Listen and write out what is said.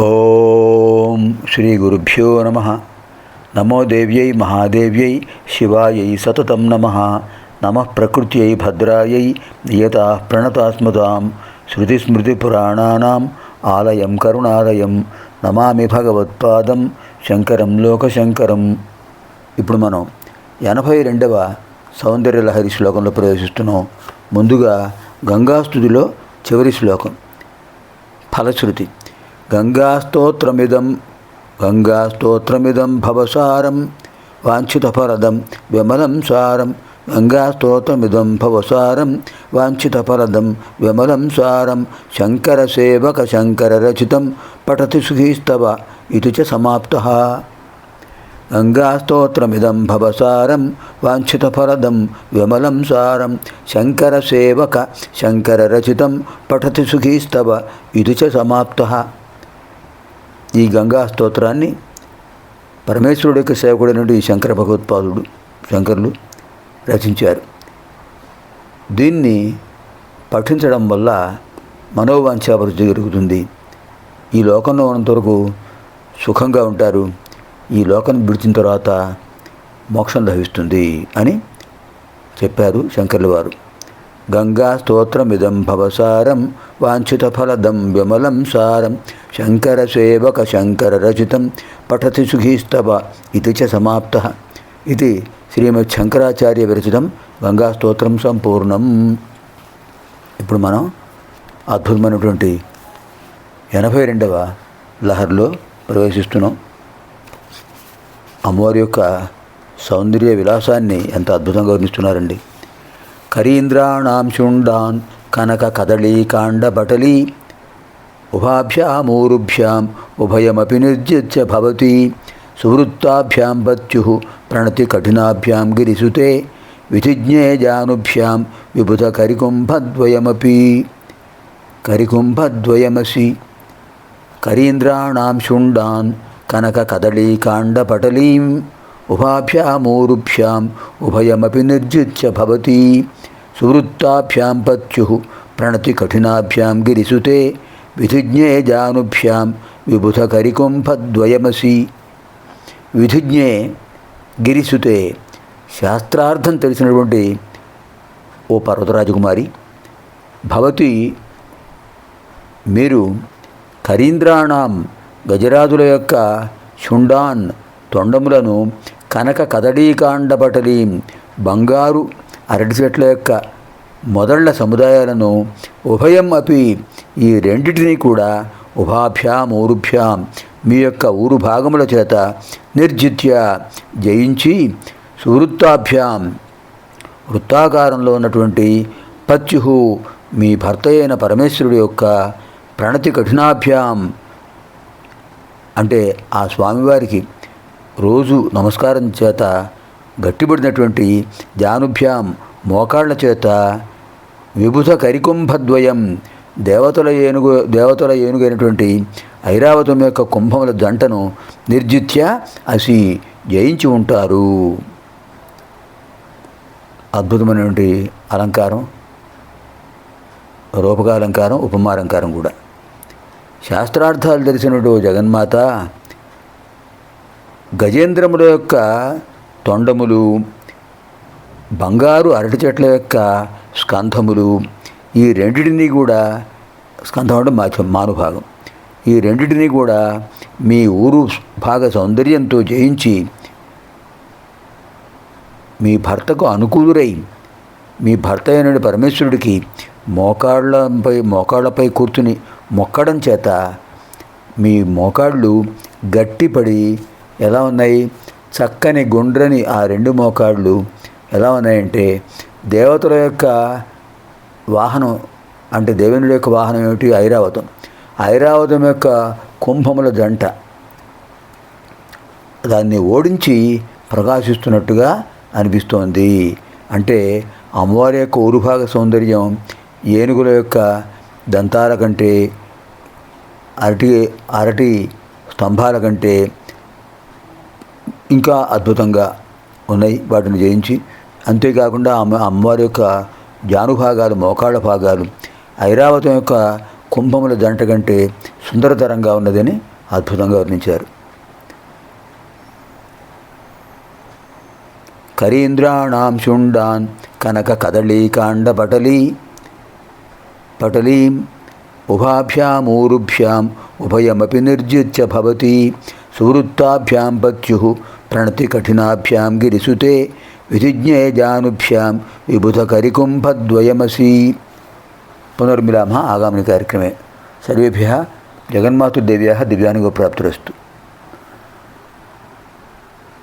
ఓం శ్రీ గురుభ్యో నమ. నమో దేవ్యై మహాదేవ్యై శివాయై సతతం నమ. నమః ప్రకృత్యై భద్రాయై నియతా ప్రణతాస్మతాం శృతిస్మృతిపురాణానాం ఆలయం కరుణాలయం నమామి భగవత్పాదం శంకరం లోకశంకరం. ఇప్పుడు మనం 82వ సౌందర్యలహరి శ్లోకంలో ప్రవేశిస్తున్నాం. ముందుగా గంగాస్తుతిలో చివరి శ్లోకం ఫలశ్రుతి. గంగాస్తోత్రమిదం భవసారం వాంఛితఫలదం విమలం సారం. గంగాస్తోత్రమిదం భవసారం వాంఛితఫలదం విమలం సారం. శంకరసేవక శంకరరచితం పఠతి సుఖీస్తవ ఇది చ సమాప్తః. గంగాస్తోత్రమిదం భవసారం వాంఛితఫలదం విమలం సారం. శంకరసేవక శంకరరచితం పఠతి సుఖీస్తవ ఇది చ సమాప్తః. ఈ గంగా స్తోత్రాన్ని పరమేశ్వరుడు యొక్క సేవకుడైనటువంటి శంకర భగవత్పాదుడు శంకరులు రచించారు. దీన్ని పఠించడం వల్ల మనోవాంఛాభివృద్ధి జరుగుతుంది. ఈ లోకంలో ఉన్నంతవరకు సుఖంగా ఉంటారు, ఈ లోకం విడిచిన తర్వాత మోక్షం లభిస్తుంది అని చెప్పారు శంకర్ల వారు. గంగా స్తోత్రమిదం భవసారం వాంఛితఫలదం విమలం సారం. శంకరసేవక శంకరరచితం పఠతి సుఖీస్తవ ఇది చ సమాప్తః. ఇది శ్రీమద్ శంకరాచార్య విరచితం గంగా స్తోత్రం సంపూర్ణం. ఇప్పుడు మనం అద్భుతమైనటువంటి 82వ లహరిలో ప్రవేశిస్తున్నాం. అమ్మవారి యొక్క సౌందర్య విలాసాన్ని ఎంత అద్భుతంగా వర్ణిస్తున్నారండి. కరీంద్రాణాం శుండాన్ కనక కదళీకాండబటలీ ఉభాభ్యామూరుభ్యాం ఉభయమపి నిర్జిత్య భవతి. సువృత్తాభ్యాం పత్యుః ప్రణతి కఠినాభ్యాం గిరిసుతే విధిజ్ఞే జానుభ్యాం విబుధ కరికుంభద్వయమసి. కరీంద్రాణాం శుండాన్ కనక కదళీకాండపటలీం ఉభాభ్యామూరుభ్యాం ఉభయమపి నిర్జిత్య భవతి. సువృత్తాభ్యాం పత్యుః ప్రణతి కఠినాభ్యాం గిరిసుతే విధిజ్ఞే జానుభ్యాం విబుధ కరికుంభద్వయమసి. విధిజ్ఞే గిరిసుతే శాస్త్రార్థం తెలిసినటువంటి ఓ పర్వతరాజకుమారి, భవతి మీరు కరీంద్రాణం గజరాజుల యొక్క శుండాన్ తొండములను కనక కదళీకాండపటలీం బంగారు అరటి చెట్ల యొక్క మొదళ్ల సముదాయాలను ఉభయం అపి ఈ రెండిటినీ కూడా ఉభాభ్యాం ఊరుభ్యాం మీ యొక్క ఊరు భాగముల చేత నిర్జిత్య జయించి సువృత్తాభ్యాం వృత్తాకారంలో ఉన్నటువంటి పత్యు మీ భర్త అయిన పరమేశ్వరుడు యొక్క ప్రణతి కఠినాభ్యాం అంటే ఆ స్వామివారికి రోజు నమస్కారం చేత గట్టిపడినటువంటి జానుభ్యాం మోకాళ్ల చేత విబుధ కరికుంభద్వయం దేవతల ఏనుగైనటువంటి ఐరావతం యొక్క కుంభముల జంటను నిర్జిత్య అసి జయించి ఉంటారు. అద్భుతమైనటువంటి అలంకారం, రూపకాలంకారం, ఉపమాలంకారం కూడా. శాస్త్రార్థాలు తెలిసినటువంటి జగన్మాత గజేంద్రముల యొక్క తొండములు, బంగారు అరటి చెట్ల యొక్క స్కంధములు, ఈ రెండిటినీ కూడా, స్కంధం అంటే మానుభాగం, ఈ రెండిటినీ కూడా మీ ఊరు భాగ సౌందర్యంతో జయించి మీ భర్తకు అనుకూలురై మీ భర్త అయిన పరమేశ్వరుడికి మోకాళ్ళపై కూర్చుని మొక్కడం చేత మీ మోకాళ్ళు గట్టిపడి ఎలా ఉన్నాయి, చక్కని గుండ్రని ఆ రెండు మోకాళ్ళు ఎలా ఉన్నాయంటే దేవతల యొక్క వాహనం, అంటే దేవేంద్రుడి యొక్క వాహనం ఏమిటి, ఐరావతం. ఐరావతం యొక్క కుంభముల జంట దాన్ని ఓడించి ప్రకాశిస్తున్నట్టుగా అనిపిస్తోంది. అంటే అమ్మవారి యొక్క ఊరుభాగ సౌందర్యం ఏనుగుల యొక్క దంతాల కంటే, అరటి స్తంభాల కంటే ఇంకా అద్భుతంగా ఉన్నాయి. వాటిని జయించి, అంతేకాకుండా అమ్మవారి యొక్క జానుభాగాలు, మోకాళ్ళ భాగాలు, ఐరావతం యొక్క కుంభముల జంట కంటే సుందరతరంగా ఉన్నదని అద్భుతంగా వర్ణించారు. కరీంద్రాణం శుండాన్ కనక కదళీకాండ పటలీం ఉభాభ్యామూరుభ్యాం ఉభయమపి నిర్జిత్య భవతి సువృత్తాభ్యాం పత్యుః ప్రణతి కఠినాభ్యాం గిరిసుతే విధిజ్ఞేజానుభ్యాం విబుధకరికుంభద్వయమసి. పునర్మిలామः ఆగామిని కార్యక్రమే. సర్వేభ్యः జగన్మాతృదేవ్యాः దివ్యానుగ్రహప్రాప్తిరస్తు.